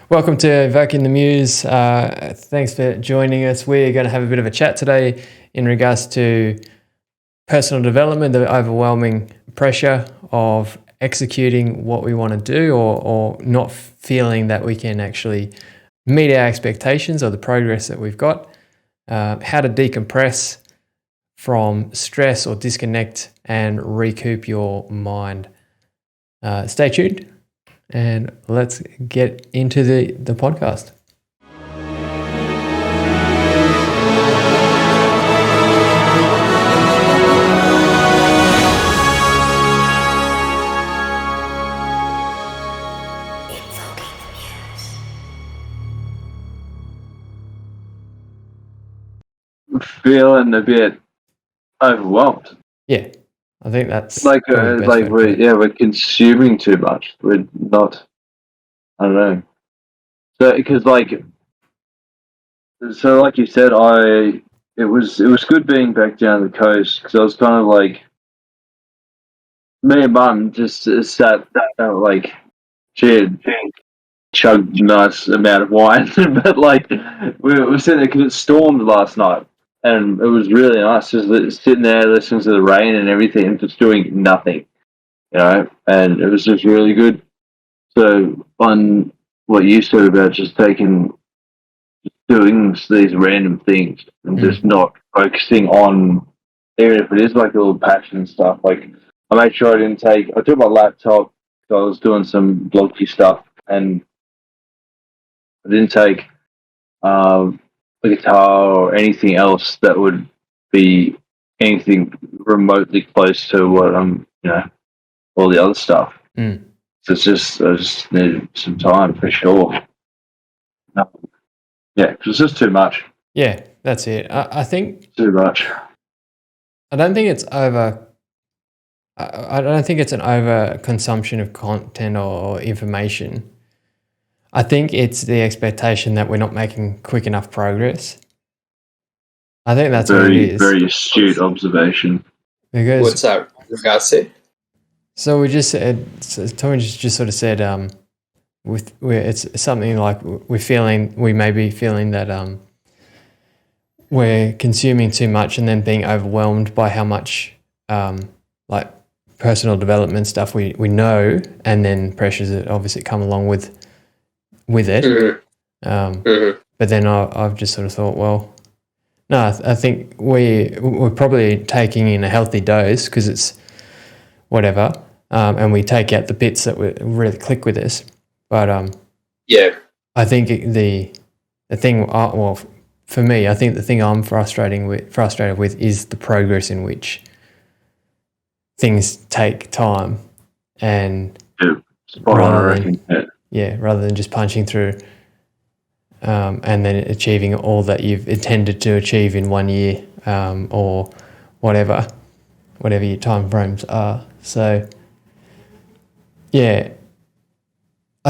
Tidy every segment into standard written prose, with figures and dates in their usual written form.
Welcome to Invoking the Muse. Thanks for joining us. We're going to have a bit of a chat today in regards to personal development, the overwhelming pressure of executing what we want to do or not feeling that we can actually meet our expectations or the progress that we've got, how to decompress from stress or disconnect and recoup your mind. Stay tuned. And let's get into the podcast. Feeling a bit overwhelmed. Yeah, I think that's we're consuming too much. We're not. I don't know. So because like you said, it was good being back down the coast because I was kind of like me and Mum just sat like she had chugged a nice amount of wine, but like we were sitting there because it stormed last night. And it was really nice just sitting there listening to the rain and everything and just doing nothing, and it was just really good. So on what you said about just doing these random things and just not focusing on, even if it is like a little passion and stuff. Like I made sure I took my laptop because I was doing some bloggy stuff and I didn't take the guitar or anything else that would be anything remotely close to what all the other stuff. So I just needed some time for sure. It was just too much. Yeah, that's it. I think too much. I don't think it's over. I don't think it's an over consumption of content or information. I think it's the expectation that we're not making quick enough progress. I think that's what it is. Very astute observation. Because what's that regards to? So we just said, Tommy just sort of said, it's something like we may be feeling that we're consuming too much and then being overwhelmed by how much like personal development stuff we know, and then pressures that obviously come along with it. But then I've just sort of thought, well, no, I think we're probably taking in a healthy dose because it's whatever, and we take out the bits that really click with us. But I think the thing, for me, I think the thing I'm frustrated with is the progress in which things take time, and rather than just punching through and then achieving all that you've intended to achieve in 1 year, or whatever your time frames are. So I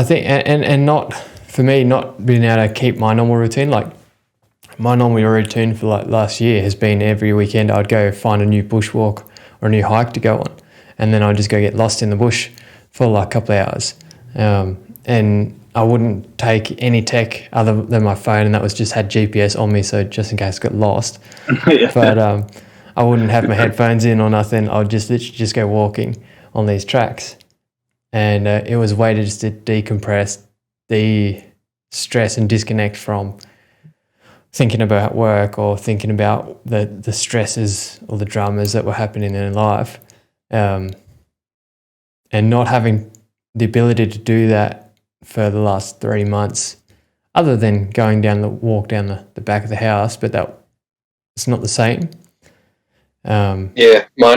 think and not for me, not being able to keep my normal routine. Like my normal routine for like last year has been every weekend I'd go find a new bushwalk or a new hike to go on, and then I'd just go get lost in the bush for like a couple of hours, and I wouldn't take any tech other than my phone, and that was just had GPS on me, so just in case I got lost. But I wouldn't have my headphones in or nothing. I would just literally just go walking on these tracks, and it was a way to just decompress, de-stress and disconnect from thinking about work or thinking about the stresses or the dramas that were happening in life, and not having the ability to do that for the last 3 months, other than going down the back of the house, but that it's not the same. Mine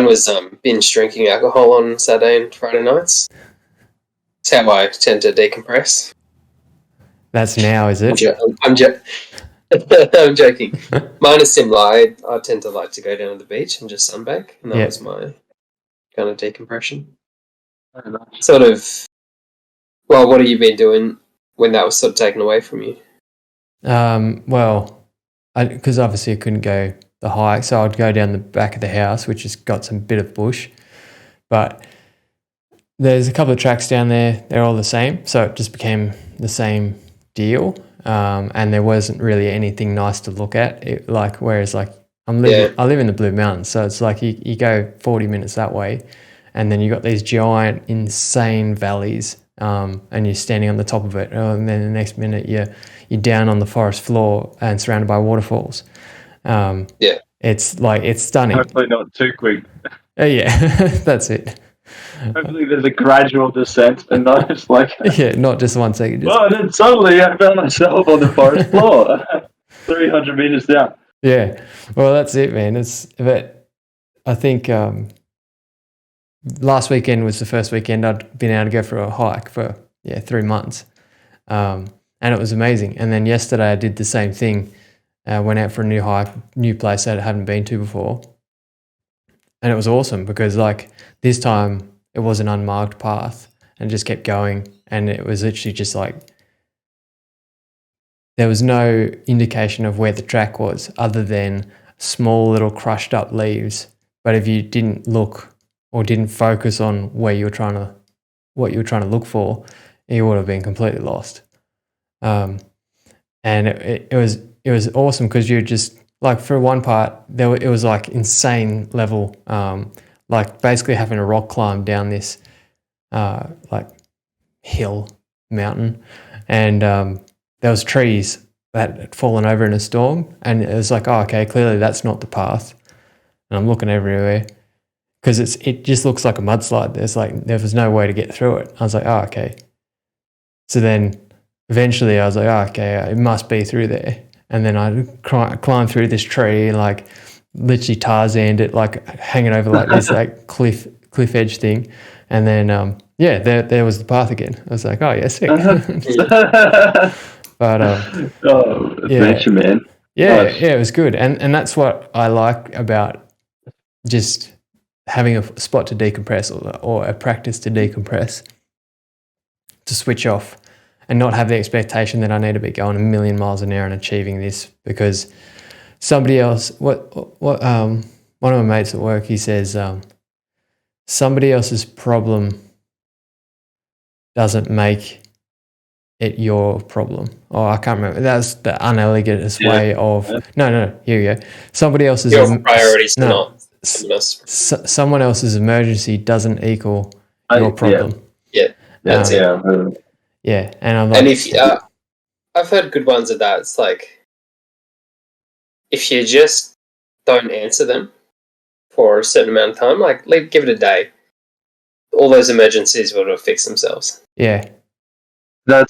was binge drinking alcohol on Saturday and Friday nights. It's how I tend to decompress. That's now, is it? I'm joking. Mine is similar. I tend to like to go down to the beach and just sunbake, and that was my kind of decompression. Sort of. Well, what have you been doing when that was sort of taken away from you? Well, because obviously I couldn't go the hike, so I'd go down the back of the house, which has got some bit of bush, but there's a couple of tracks down there. They're all the same, so it just became the same deal, and there wasn't really anything nice to look at. Whereas I live in the Blue Mountains, so it's like you go 40 minutes that way, and then you got these giant, insane valleys, and you're standing on the top of it, and then the next minute you're down on the forest floor and surrounded by waterfalls. It's stunning. Hopefully not too quick. Yeah, that's it. Hopefully there's a gradual descent and not just like... Yeah, not just 1 second. And then suddenly I found myself on the forest floor, 300 meters down. Yeah, well, that's it, man. But I think last weekend was the first weekend I'd been able to go for a hike for 3 months, and it was amazing. And then yesterday I did the same thing. Went out for a new hike, new place that I hadn't been to before, and it was awesome because this time it was an unmarked path and just kept going, and it was literally just there was no indication of where the track was other than small little crushed up leaves. But if you didn't look or didn't focus on what you were trying to look for, you would have been completely lost. And it was awesome because you're just for one part it was insane level, basically having a rock climb down this hill mountain, and there was trees that had fallen over in a storm, and it was okay, clearly that's not the path. And I'm looking everywhere because it just looks like a mudslide. There was no way to get through it. I was okay. So then eventually I was okay, it must be through there. And then I climbed through this tree, literally Tarzaned it, hanging over this cliff edge thing. And then there was the path again. I was oh yeah, sick. But adventure, man. Yeah, nice. Yeah, it was good. And that's what I like about just having a spot to decompress or a practice to decompress, to switch off and not have the expectation that I need to be going a million miles an hour and achieving this because somebody else, one of my mates at work, he says, somebody else's problem doesn't make it your problem. Oh, I can't remember. That's the unelegant way of... No, here you go. Somebody else's... Your priorities are not someone else's emergency doesn't equal your problem. Yeah, that's it. Yeah, and I'm and if I've heard good ones of that. It's if you just don't answer them for a certain amount of time, give it a day, all those emergencies will fix themselves. Yeah. We're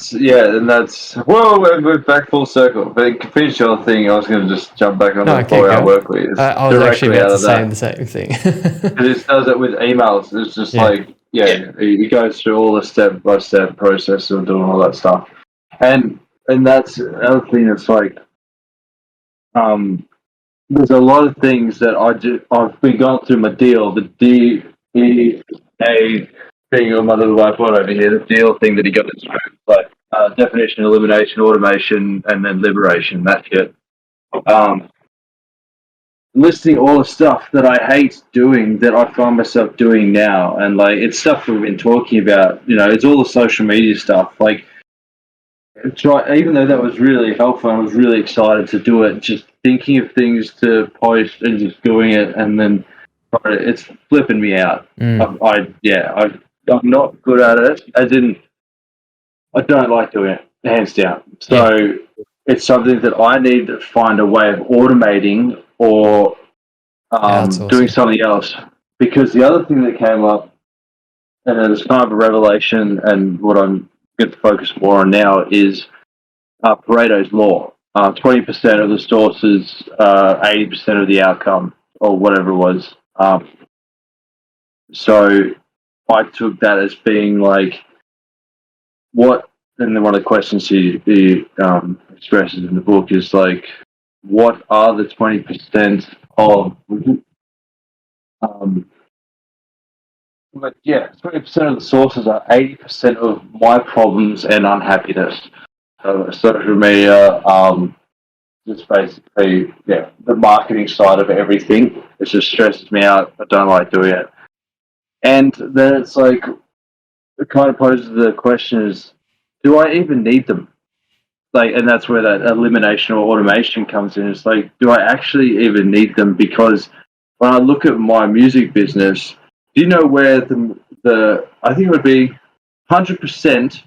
back full circle. But finish your thing. I was going to just jump back on the 4-hour work week. I was actually about to say the same thing. It does it with emails. It's just it goes through all the step-by-step process of doing all that stuff. And that's another thing that's there's a lot of things that I've been going through my deal, the DEA thing on my little whiteboard over here, the deal thing that he got us through, definition, elimination, automation, and then liberation, that shit. Listing all the stuff that I hate doing that I find myself doing now, and it's stuff we've been talking about. It's all the social media stuff. Even though that was really helpful, I was really excited to do it. Just thinking of things to post and just doing it, and then it's flipping me out. I'm not good at it. I don't like doing it, hands down. So it's something that I need to find a way of automating or doing something else. Because the other thing that came up, and it was kind of a revelation, and what I'm going to focus more on now is Pareto's law. 20% of the sources, 80% of the outcome, or whatever it was. So I took that as being what, and then one of the questions he expresses in the book is what are the 20% of 20% of the sources are 80% of my problems and unhappiness. Social media, just basically, the marketing side of everything. It just stresses me out. I don't like doing it. And then it's it kind of poses the question is, do I even need them? like, and that's where that elimination or automation comes in. It's like, do I actually even need them? Because when I look at my music business, do you know where the I think it would be 100%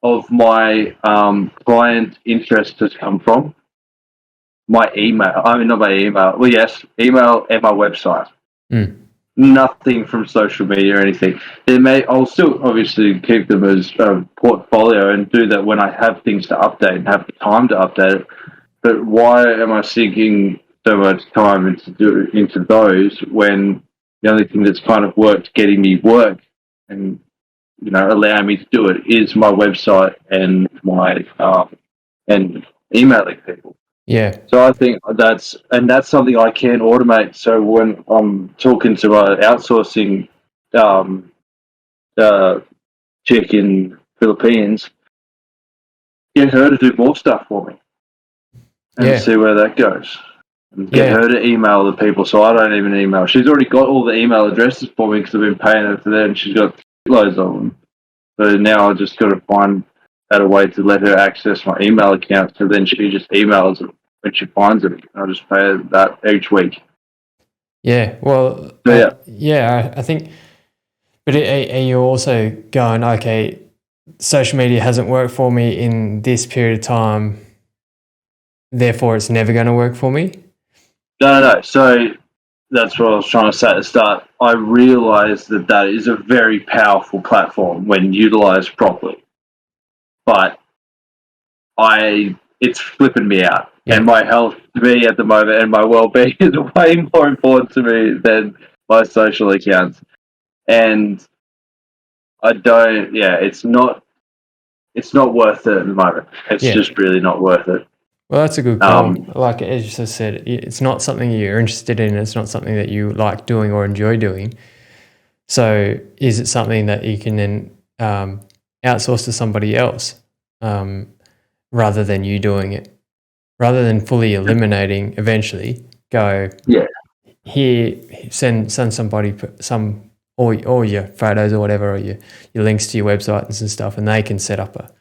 of my client interest has come from? My email. I mean, not my email. Well, yes, email and my website. Nothing from social media or anything. I'll still obviously keep them as a portfolio and do that when I have things to update and have the time to update it. But why am I sinking so much time into those when the only thing that's kind of worked getting me work and allowing me to do it is my website and my and emailing people. Yeah. So I think that's something I can automate. So when I'm talking to my outsourcing chick in Philippines, get her to do more stuff for me and see where that goes. And get her to email the people so I don't even email. She's already got all the email addresses for me because I've been paying her for that, and she's got loads of them. So now I just got to find out a way to let her access my email account, so then she just emails it when she finds it. I'll just pay her that each week. Yeah, well, I think, but are you also going, okay, social media hasn't worked for me in this period of time, therefore it's never going to work for me? No. So that's what I was trying to say at the start. I realised that is a very powerful platform when utilised properly. But it's flipping me out. Yeah. And my health to me at the moment and my well-being is way more important to me than my social accounts. And it's not worth it at the moment. It's just really not worth it. Well, that's a good call. Like as you just said, it's not something you're interested in. It's not something that you like doing or enjoy doing. So is it something that you can then outsource to somebody else rather than you doing it? Rather than fully eliminating, eventually go here, send somebody all your photos or whatever, or your links to your website and some stuff, and they can set up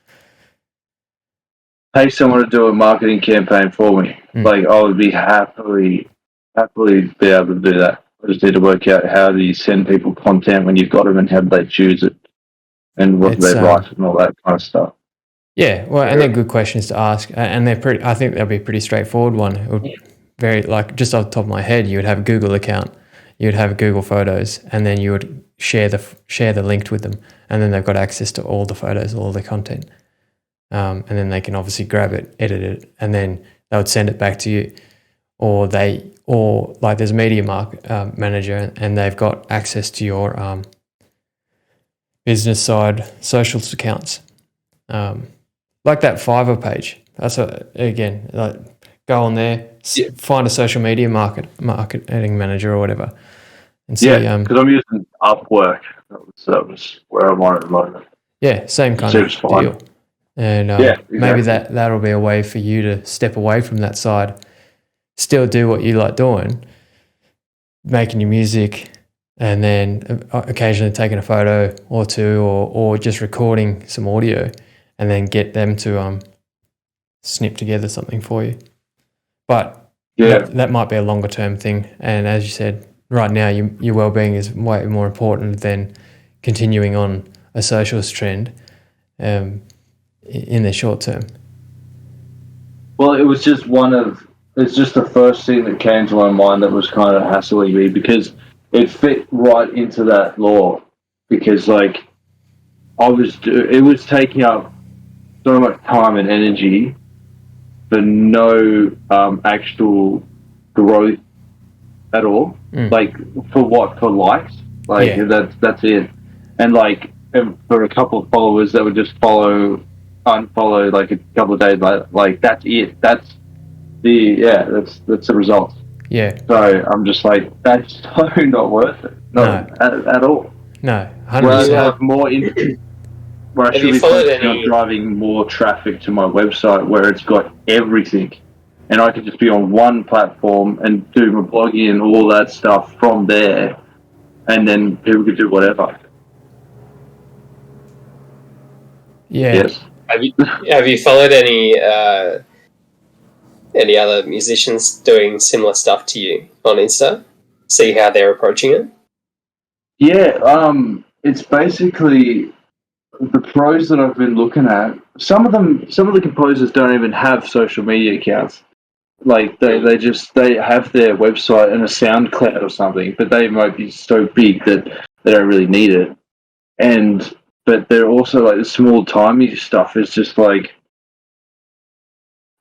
pay someone to do a marketing campaign for me. Like I would be happily be able to do that. I just need to work out how do you send people content when you've got them and how do they choose it and what do they write and all that kind of stuff. Yeah, well, and they're good questions to ask, and I think they'll be a pretty straightforward one. It would very, like, just off the top of my head, you would have a Google account, you would have Google Photos, and then you would share the link with them, and then they've got access to all the photos, all the content, and then they can obviously grab it, edit it, and then they would send it back to you, or like there's a media manager, and they've got access to your business side socials accounts. Like that Fiverr page. That's again, like go on there, find a social media marketing manager or whatever, and see. Because I'm using Upwork. That was where I'm on at the moment. Yeah, same kind of deal. And exactly. Maybe that'll be a way for you to step away from that side, still do what you like doing, making your music, and then occasionally taking a photo or two, or just recording some audio. And then get them to snip together something for you. But that might be a longer term thing. And as you said, right now your well-being is way more important than continuing on a socialist trend in the short term. Well, it's just the first thing that came to my mind that was kind of hassling me because it fit right into that law. Because like it was taking up so much time and energy for no actual growth at all. Like for what? For likes? Like that's it. And like for a couple of followers that would just unfollow like a couple of days later. Like that's it. That's the result. Yeah. So I'm just like, that's so not worth it. At all. No. 100%. Where I have more interest. Where I should be focusing on driving more traffic to my website where it's got everything. And I could just be on one platform and do my blogging and all that stuff from there. And then people could do whatever. Yeah. Yes. Have you followed any other musicians doing similar stuff to you on Insta? See how they're approaching it? Yeah, it's basically the pros that I've been looking at. Some of the composers don't even have social media accounts. Like they have their website and a SoundCloud or something, but they might be so big that they don't really need it. But they're also like the small timey stuff is just like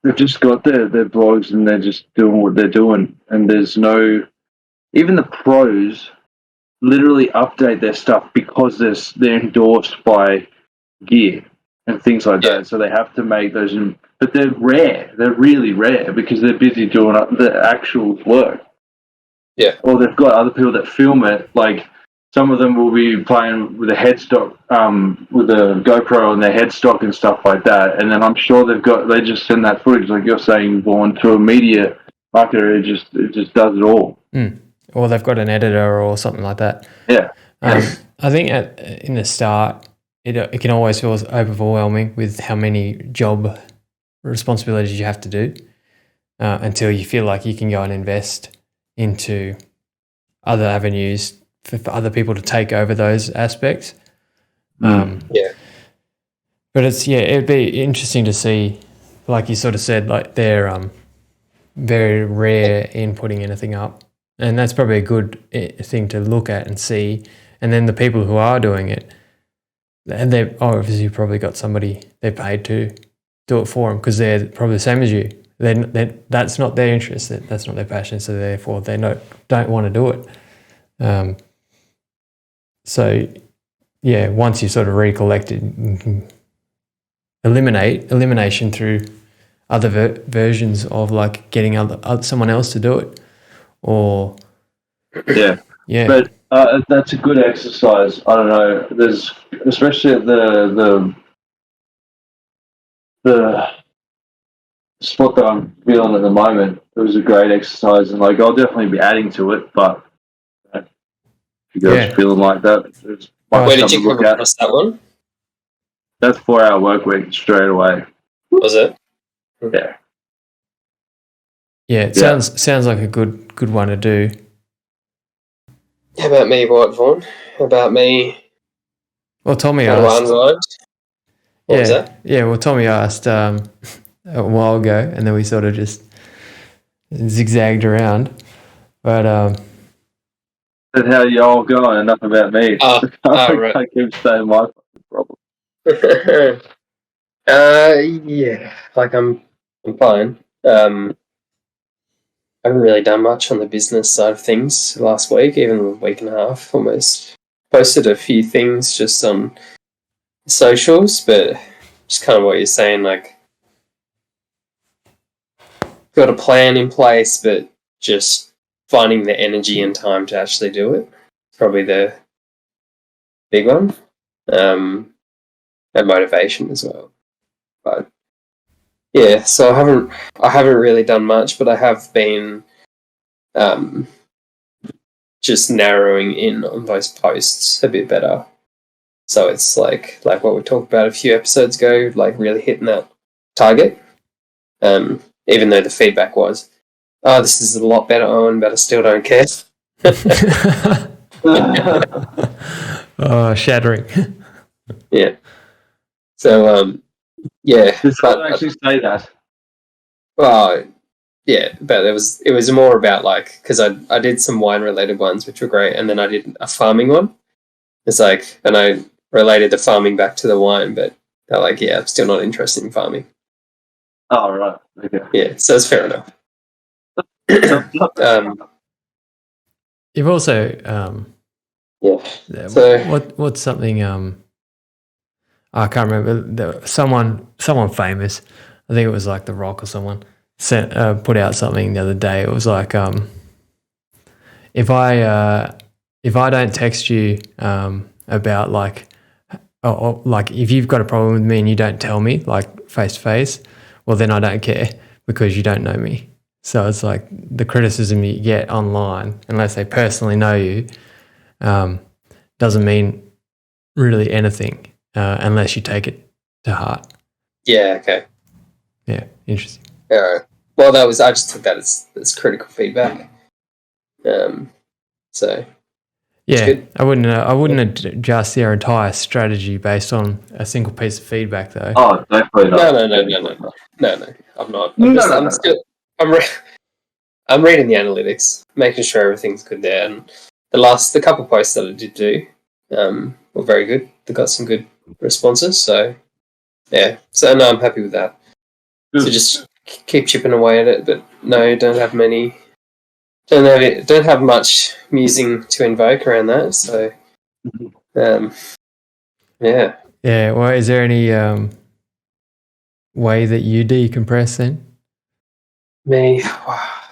they've just got their blogs and they're just doing what they're doing, and there's no even the pros literally update their stuff because they're endorsed by gear and things like that. So they have to make those, but they're rare. They're really rare because they're busy doing the actual work. Yeah. Or they've got other people that film it. Like some of them will be playing with a headstock, with a GoPro on their headstock and stuff like that. And then I'm sure they just send that footage, like you're saying, Vaughn, to a media marketer. It just does it all. Mm. Or they've got an editor or something like that. Yeah. I think in the start, it can always feel overwhelming with how many job responsibilities you have to do until you feel like you can go and invest into other avenues for other people to take over those aspects. Yeah. But it'd be interesting to see, like you sort of said, like they're very rare in putting anything up. And that's probably a good thing to look at and see. And then the people who are doing it, and they've obviously probably got somebody they're paid to do it for them because they're probably the same as you. That's not their interest. That's not their passion. So therefore, they don't want to do it. So, yeah, once you sort of recollected, you can elimination through other versions of like getting someone else to do it. Or yeah. But that's a good exercise. I don't know. There's especially at the spot that I'm feeling at the moment. It was a great exercise, and like I'll definitely be adding to it. But if you guys are feeling like that, where did you come across that one? That's 4-hour work week straight away. Was it? Yeah. Yeah, it sounds like a good one to do. How about me, Vaughn? How about me? Well, Tommy asked. What was that? Yeah, well, Tommy asked a while ago, and then we sort of just zigzagged around. But that's how you all going. Enough about me. Right. I keep saying my problem. Yeah, like I'm fine. I haven't really done much on the business side of things last week, even a week and a half almost. Posted a few things just on socials, but just kind of what you're saying, like got a plan in place, but just finding the energy and time to actually do it. Probably the big one. And motivation as well. But yeah, so I haven't really done much, but I have been just narrowing in on those posts a bit better. So it's like what we talked about a few episodes ago, like really hitting that target. Even though the feedback was, "Oh, this is a lot better, Owen, but I still don't care." Oh, shattering. Yeah. So yeah. Did someone actually say that? Well, yeah, but it was more about like because I did some wine related ones which were great, and then I did a farming one. It's like, and I related the farming back to the wine, but they're like, yeah, I'm still not interested in farming. Oh right, okay. Yeah, so it's fair enough. You've also yeah. So what's something I can't remember. Someone famous, I think it was like The Rock or someone, put out something the other day. It was like if I don't text you about like if you've got a problem with me and you don't tell me like face to face, well then I don't care because you don't know me. So it's like the criticism you get online, unless they personally know you, doesn't mean really anything unless you take it to heart. Yeah. Okay. Yeah, interesting. All right. Well, I just took that as critical feedback. So Yeah, good. I wouldn't adjust their entire strategy based on a single piece of feedback, though. Oh, definitely not. No. I'm not. I'm reading the analytics, making sure everything's good there. And the couple posts that I did do were very good. They got some good responses. So yeah. So no, I'm happy with that. Good. So just keep chipping away at it, but no, don't have much musing to invoke around that. So yeah. Yeah. Well, is there any way that you decompress then? Me.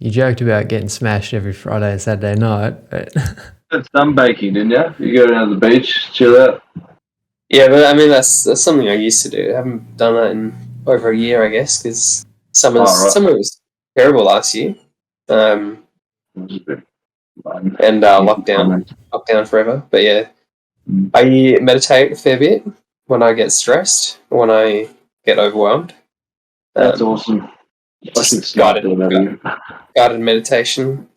You joked about getting smashed every Friday and Saturday night, but Did sunbaking, didn't you? You go down to the beach, chill out. Yeah, but I mean that's something I used to do. I haven't done that in over a year, I guess, because summer was terrible last year, and lockdown forever. But yeah, I meditate a fair bit when I get stressed, when I get overwhelmed. That's awesome. Just guided meditation.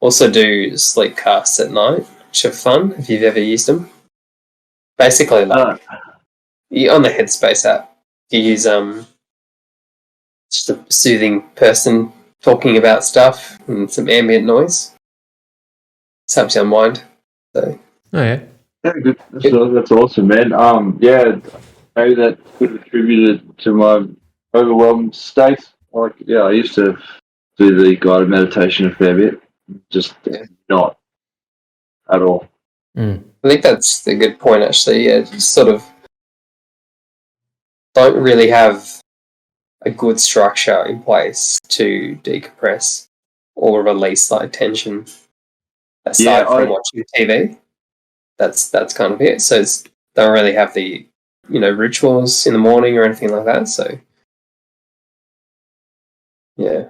Also do sleep casts at night, which are fun if you've ever used them. Basically, like on the Headspace app, you use just a soothing person talking about stuff and some ambient noise. It helps you unwind. So. Oh yeah. Yeah, good. That's awesome, man. Yeah, maybe that could have contributed to my overwhelmed state. Like, yeah, I used to do the guided meditation a fair bit, just not at all. Mm. I think that's a good point, actually. Yeah, just sort of don't really have a good structure in place to decompress or release like tension aside from watching TV. That's kind of it. So don't really have the rituals in the morning or anything like that. So yeah.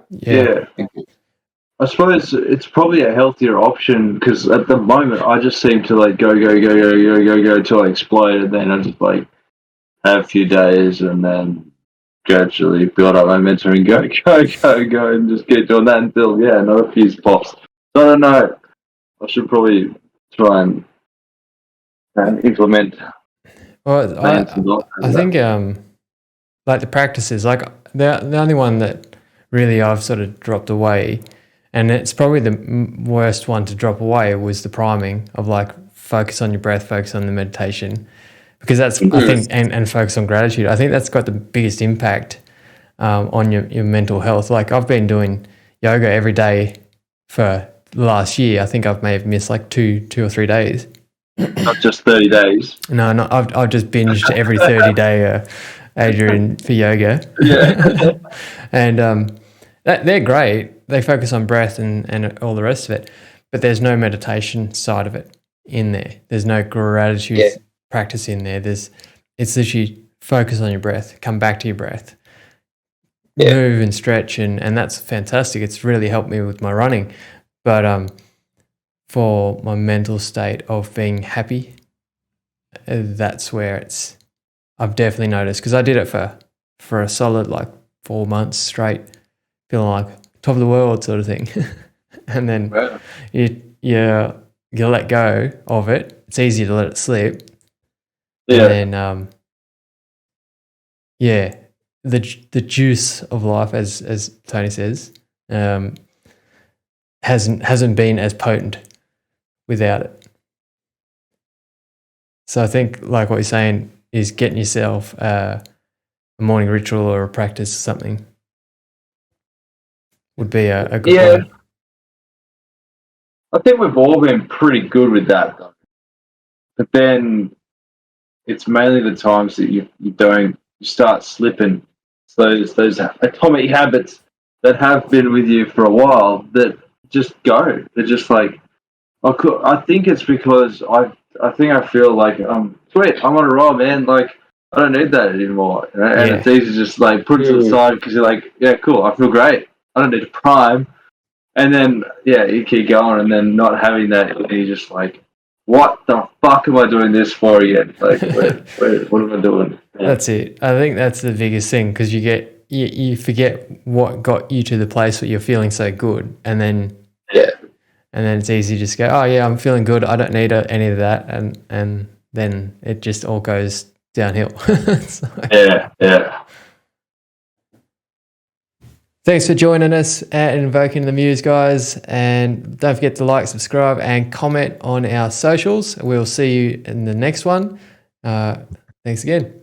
I suppose it's probably a healthier option because at the moment I just seem to like go till I explode, and then I just like have a few days and then gradually build up momentum and go, and just keep doing that until another fuse pops. So I don't know. I should probably try and implement. Well, I think like the practices, like the only one that really I've sort of dropped away, and it's probably the worst one to drop away, was the priming of like focus on your breath, focus on the meditation, because that's I think and focus on gratitude. I think that's got the biggest impact on your mental health. Like I've been doing yoga every day for the last year. I think I may have missed like two or 3 days. Not just 30 days. No, I've just binged every 30-day Adrian for yoga. Yeah. And they're great. They focus on breath and all the rest of it. But there's no meditation side of it in there. There's no gratitude practice in there. It's literally focus on your breath, come back to your breath, move and stretch, and that's fantastic. It's really helped me with my running. But for my mental state of being happy, that's where I've definitely noticed, because I did it for a solid like 4 months straight, feeling like top of the world sort of thing. And then you let go of it. It's easy to let it slip. Yeah. And then the juice of life, as Tony says, hasn't been as potent without it. So I think like what you're saying is getting yourself a morning ritual or a practice or something would be a good one. I think we've all been pretty good with that, though. But then it's mainly the times that you start slipping. So those atomic habits that have been with you for a while that just go. They're just like, I think it's because I feel like sweet, I'm on a roll, man. Like I don't need that anymore, and it's easy to just like put it to the side because you're like, yeah, cool, I feel great. I don't need to prime, and then you keep going, and then not having that, and you're just like, what the fuck am I doing this for again? Like, what am I doing? That's it. I think that's the biggest thing, because you forget what got you to the place where you're feeling so good, and then it's easy to just go, oh yeah, I'm feeling good, I don't need any of that, and then it just all goes downhill. So, thanks for joining us at Invoking the Muse, guys, and don't forget to like, subscribe, and comment on our socials. We'll see you in the next one. Thanks again.